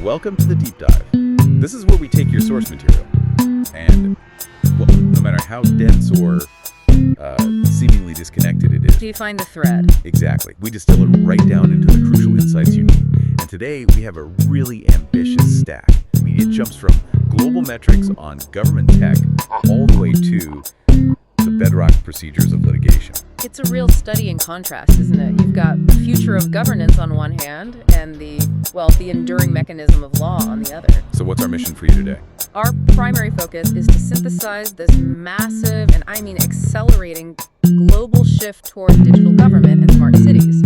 Welcome to the Deep Dive. This is where we take your source material and, well, no matter how dense or seemingly disconnected it is. Do you find the thread? Exactly. We distill it right down into the crucial insights you need. And today we have a really ambitious stack. I mean, it jumps from global metrics on government tech all the way to the bedrock procedures of litigation. It's a real study in contrast, isn't it? You've got the future of governance on one hand and the enduring mechanism of law on the other. So what's our mission for you today? Our primary focus is to synthesize this massive, and I mean accelerating, global shift toward digital government and smart cities.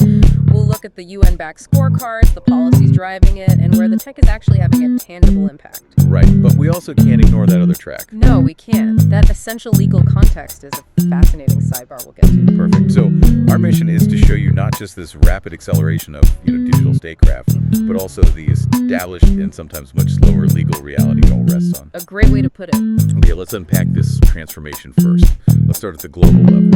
We'll look at the UN-backed scorecards, the policies driving it, and where the tech is actually having a tangible impact. Right, but we also can't ignore that other track. No, we can't. That essential legal context is a fascinating sidebar we'll get to. Perfect. So our mission is to show you not just this rapid acceleration of digital statecraft, but also the established and sometimes much slower legal reality it all rests on. A great way to put it. Okay, let's unpack this transformation first. Let's start at the global level.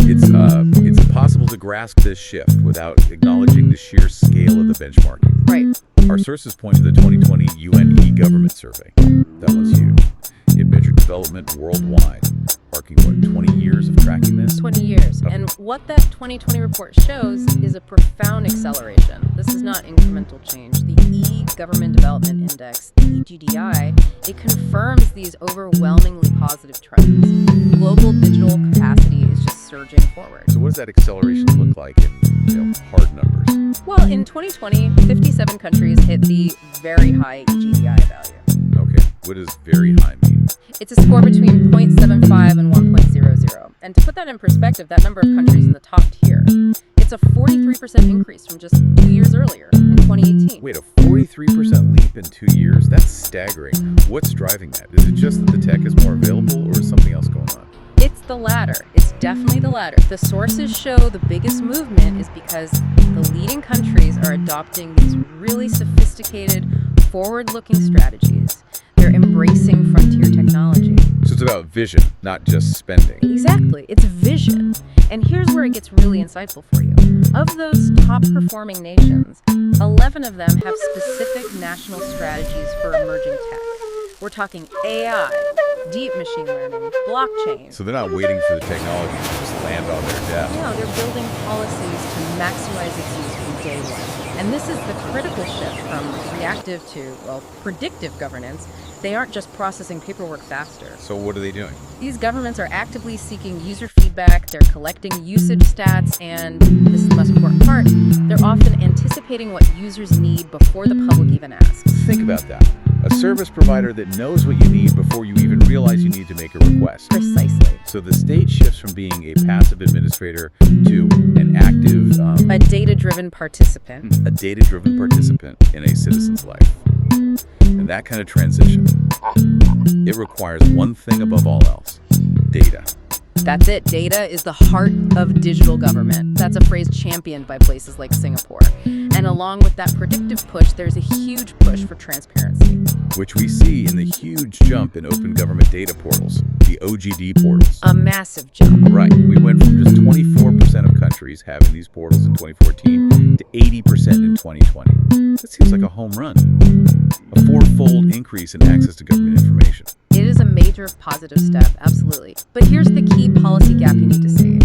It's impossible to grasp this shift without acknowledging the sheer scale of the benchmarking. Right. Our sources point to the 2020 UN e-government survey. That was huge. It measured development worldwide, marking, 20 years of tracking this? 20 years. Oh. And what that 2020 report shows is a profound acceleration. This is not incremental change. The E-Government Development Index, the EGDI, it confirms these overwhelmingly positive trends. Global digital capacity is just surging forward. So what does that acceleration look like in hard numbers? Well, in 2020, 57 countries hit the very high EGDI value. Okay, what does very high mean? It's a score between 0.75 and 1.00. And to put that in perspective, that number of countries in the top tier, it's a 43% increase from just 2 years earlier, in 2018. Wait, a 43% leap in 2 years? That's staggering. What's driving that? Is it just that the tech is more available, or is something else going on? It's the latter. It's definitely the latter. The sources show the biggest movement is because the leading countries are adopting these really sophisticated, forward-looking strategies. They're embracing frontier technology. So it's about vision, not just spending. Exactly. It's vision. And here's where it gets really insightful for you. Of those top-performing nations, 11 of them have specific national strategies for emerging tech. We're talking AI, deep machine learning, blockchain. So they're not waiting for the technology to just land on their desk. No, they're building policies to maximize its use from day one. And this is the critical shift from reactive to, predictive governance. They aren't just processing paperwork faster. So what are they doing? These governments are actively seeking user feedback, they're collecting usage stats, and this is the most important part, they're often anticipating what users need before the public even asks. Think about that. A service provider that knows what you need before you even realize you need to make a request. Precisely. So the state shifts from being a passive administrator to an active... a data-driven participant. A data-driven participant in a citizen's life. And that kind of transition, it requires one thing above all else: data. That's it. Data is the heart of digital government. That's a phrase championed by places like Singapore. And along with that predictive push, there's a huge push for transparency. Which we see in the huge jump in open government data portals, the OGD portals. A massive jump. Right. We went from just 24% of countries having these portals in 2014 to 80% in 2020. That seems like a home run. A fourfold increase in access to government information. It is a major positive step, absolutely. But here's the key policy gap you need to see.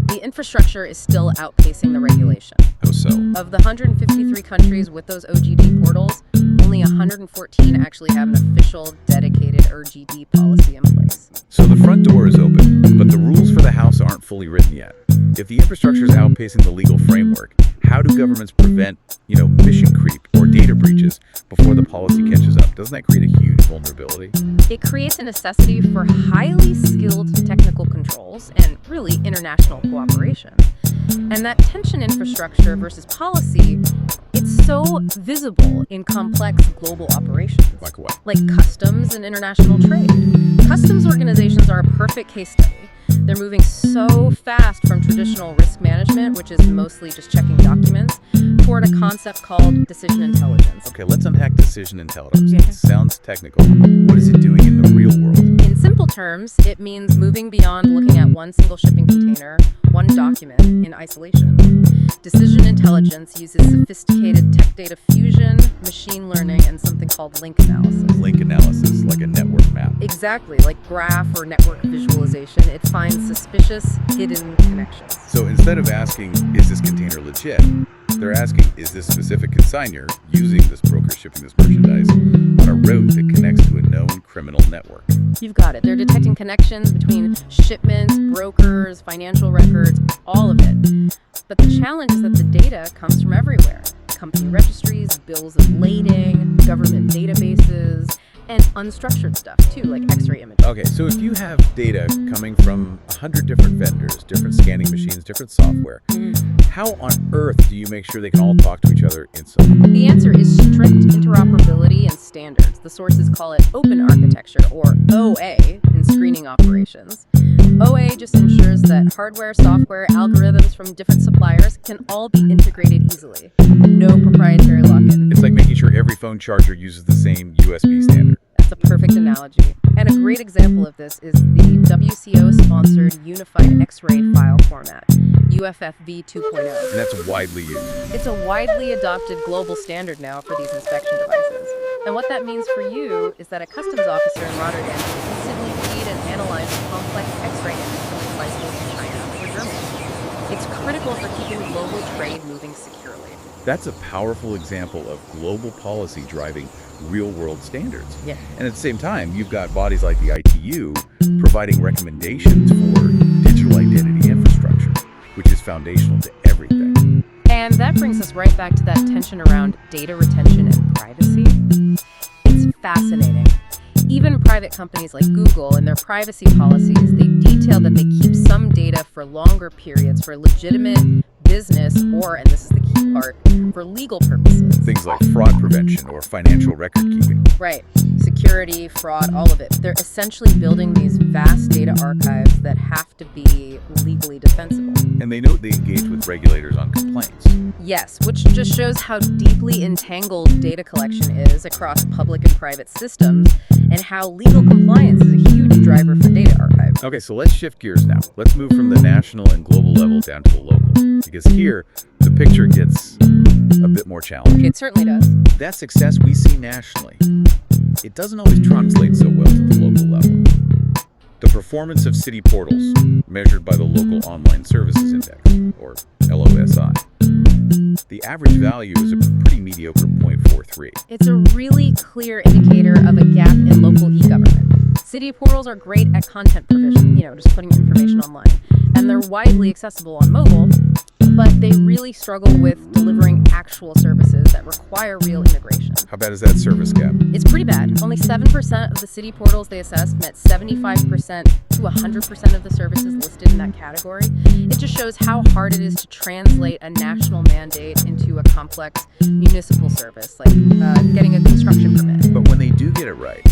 The infrastructure is still outpacing the regulation. How so? Of the 153 countries with those OGD portals, only 114 actually have an official, dedicated OGD policy in place. So the front door is open, but the rules for the house aren't fully written yet. If the infrastructure is outpacing the legal framework, how do governments prevent, mission creep or data breaches before the policy catches up? Doesn't that create a huge vulnerability? It creates a necessity for highly skilled technical controls and really international cooperation. And that tension infrastructure versus policy, it's so visible in complex global operations. Like what? Like customs and international trade. Customs organizations are a perfect case study. They're moving so fast from traditional risk management, which is mostly just checking documents, toward a concept called decision intelligence. Okay, let's unpack decision intelligence. Yeah. It sounds technical. What is it doing in the real world? In simple terms, it means moving beyond looking at one single shipping container, one document in isolation. Decision intelligence uses sophisticated tech data fusion, machine learning, and something called link analysis. Link analysis, like a network map. Exactly, like graph or network visualization, it finds suspicious hidden connections. So instead of asking, is this container legit? They're asking, is this specific consignor using this broker shipping this merchandise on a route that connects to a known criminal network? You've got it. They're detecting connections between shipments, brokers, financial records, all of it. But the challenge is that the data comes from everywhere. Company registries, bills of lading, government databases, and unstructured stuff too, like X-ray images. Okay, so if you have data coming from 100 different vendors, different scanning machines, different software, how on earth do you make sure they can all talk to each other instantly? The answer is strict interoperability and standards. The sources call it open architecture, or OA, in screening operations. OA just ensures that hardware, software, algorithms from different suppliers can all be integrated easily. No proprietary lock-in. It's like making sure every phone charger uses the same USB standard. That's a perfect analogy. And a great example of this is the WCO-sponsored Unified X-ray File Format, UFFV 2.0. And that's widely used. It's a widely adopted global standard now for these inspection devices. And what that means for you is that a customs officer in Rotterdam can instantly read and analyze a complex X-ray image from a device built in China or Germany. It's critical for keeping global trade moving securely. That's a powerful example of global policy driving real-world standards. Yeah. And at the same time, you've got bodies like the ITU providing recommendations for digital identity infrastructure, which is foundational to everything. And that brings us right back to that tension around data retention and privacy. It's fascinating. Even private companies like Google and their privacy policies, they detail that they keep some data for longer periods for legitimate business or, and this is the key part, for legal purposes. Things like fraud prevention or financial record keeping. Right. Security, fraud, all of it. They're essentially building these vast data archives that have to be legally defensible. And they note they engage with regulators on complaints. Yes, which just shows how deeply entangled data collection is across public and private systems, and how legal compliance is a huge driver for data archives. Okay, so let's shift gears now. Let's move from the national and global level down to the local. Because here, the picture gets a bit more challenging. It certainly does. That success we see nationally, it doesn't always translate so well to the local level. The performance of city portals, measured by the Local Online Services Index, or LOSI, the average value is a pretty mediocre 0.43. It's a really clear indicator of a gap in local e-government. City portals are great at content provision, just putting information online, and they're widely accessible on mobile, but they really struggle with delivering actual services that require real integration. How bad is that service gap? It's pretty bad. Only 7% of the city portals they assessed met 75% to 100% of the services listed in that category. It just shows how hard it is to translate a national mandate into a complex municipal service, like getting a construction permit. But when they do get it right,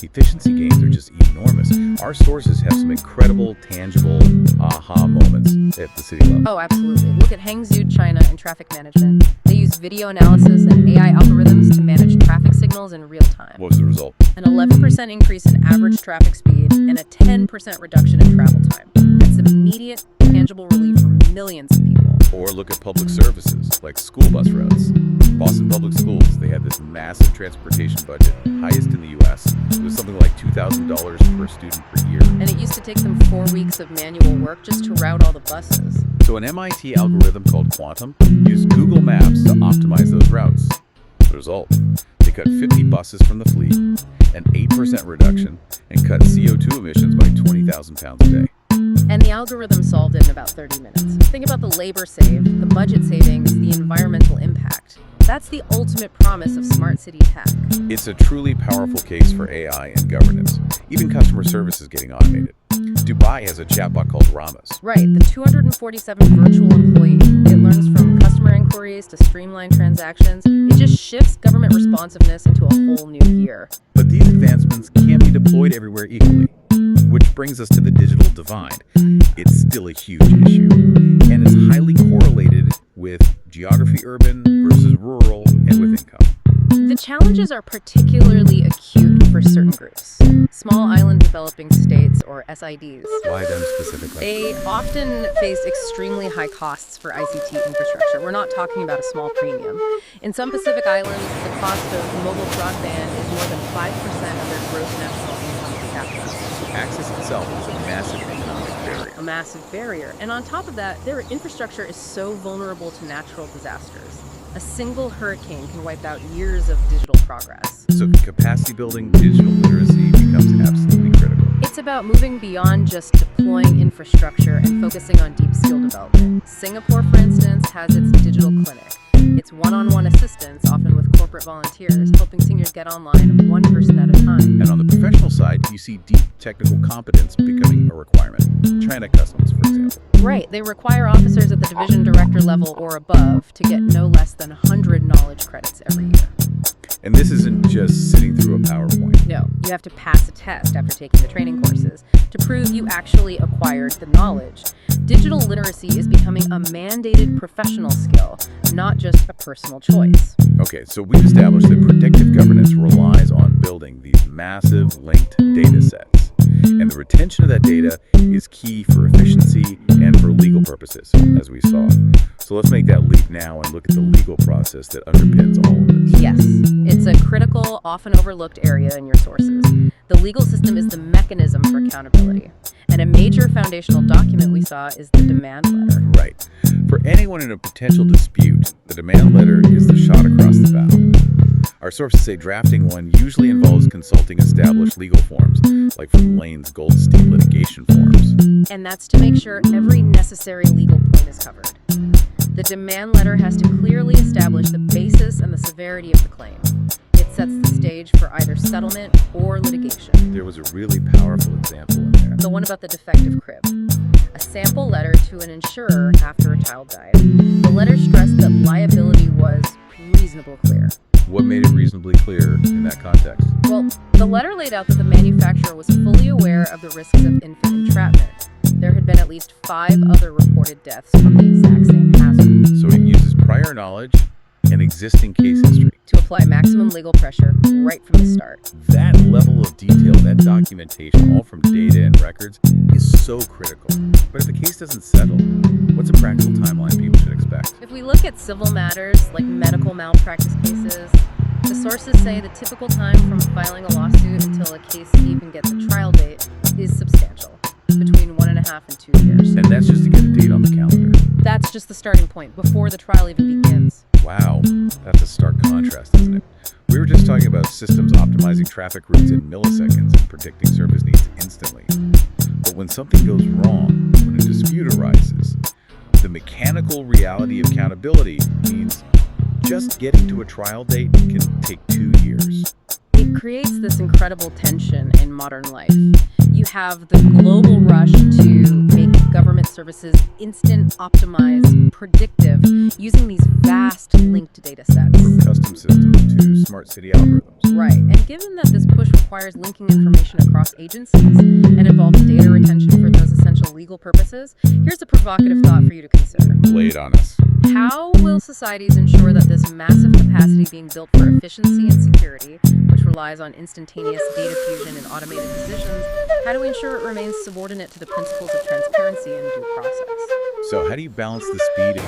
efficiency gains are just enormous. Our sources have some incredible, tangible aha moments at the city level. Oh, absolutely. Look at Hangzhou, China, and traffic management. They use video analysis and AI algorithms to manage traffic signals in real time. What was the result? An 11% increase in average traffic speed and a 10% reduction in travel time. That's immediate, tangible relief for millions of people. Or look at public services, like school bus routes. Boston Public Schools, they had this massive transportation budget, highest in the U.S. It was something like $2,000 per student per year. And it used to take them 4 weeks of manual work just to route all the buses. So an MIT algorithm called Quantum used Google Maps to optimize those routes. The result, they cut 50 buses from the fleet, an 8% reduction, and cut CO2 emissions by 20,000 pounds a day. And the algorithm solved it in about 30 minutes. Think about the labor saved, the budget savings, the environmental impact. That's the ultimate promise of smart city tech. It's a truly powerful case for AI and governance. Even customer service is getting automated. Dubai has a chatbot called Ramas. Right, the 247 virtual employee. It learns from customer inquiries to streamline transactions. It just shifts government responsiveness into a whole new gear. But these advancements can't be deployed everywhere equally. Which brings us to the digital divide. It's still a huge issue, and it's highly correlated with geography, urban versus rural, and with income. The challenges are particularly acute for certain groups. Small island developing states, or SIDs. Why them specifically? They often face extremely high costs for ICT infrastructure. We're not talking about a small premium. In some Pacific islands, the cost of mobile broadband is more than 5% of their gross national income per capita. Access itself is a massive economic barrier. A massive barrier. And on top of that, their infrastructure is so vulnerable to natural disasters. A single hurricane can wipe out years of digital progress. So capacity building, digital literacy becomes absolutely critical. It's about moving beyond just deploying infrastructure and focusing on deep skill development. Singapore, for instance, has its digital clinic. It's one-on-one assistance, often with corporate volunteers, helping seniors get online one person at a time. And on the professional side, you see deep technical competence becoming a requirement. China Customs, for example. Right. They require officers at the division director level or above to get no less than 100 knowledge credits every year. And this isn't just sitting through a PowerPoint. No, you have to pass a test after taking the training courses to prove you actually acquired the knowledge. Digital literacy is becoming a mandated professional skill, not just a personal choice. Okay, so we've established that predictive governance relies on building these massive linked data sets. And the retention of that data is key for efficiency and for legal purposes, as we saw. So let's make that leap now and look at the legal process that underpins all of this. Yes, it's a critical, often overlooked area in your sources. The legal system is the mechanism for accountability. And a major foundational document we saw is the demand letter. Right. For anyone in a potential dispute, the demand letter is the shot across the bow. Our sources say drafting one usually involves consulting established legal forms, like from Lane's Goldstein litigation forms. And that's to make sure every necessary legal point is covered. The demand letter has to clearly establish the basis and the severity of the claim. It sets the stage for either settlement or litigation. There was a really powerful example in there. The one about the defective crib. A sample letter to an insurer after a child died. The letter stressed that liability was reasonably clear. What made it reasonably clear in that context? Well, the letter laid out that the manufacturer was fully aware of the risks of infant entrapment. There had been at least 5 other reported deaths from the exact same hazard. So it uses prior knowledge and existing case history to apply maximum legal pressure right from the start. That level of detail, that documentation, all from data and records, is so critical. But if the case doesn't settle, what's a practical timeline people should expect? If we look at civil matters like medical malpractice cases, the sources say the typical time from filing a lawsuit until a case even gets a trial date is substantial, between 1.5 and 2 years. And that's just to get a date on the calendar. That's just the starting point, before the trial even begins. Wow, that's a stark contrast, isn't it? We were just talking about systems optimizing traffic routes in milliseconds and predicting service needs instantly. But when something goes wrong, when a dispute arises, the mechanical reality of accountability means just getting to a trial date can take 2 years. It creates this incredible tension in modern life. You have the global rush to make government services instant, optimized, predictive, using these vast linked data sets. From custom systems to smart city algorithms. Right, and given that this push requires linking information across agencies and involves data retention for those essential legal purposes, here's a provocative thought for you to consider. Lay it on us. How will societies ensure that this massive capacity being built for efficiency and security, which relies on instantaneous data fusion and automated decisions, how do we ensure it remains subordinate to the principles of transparency and due process? So how do you balance the speed of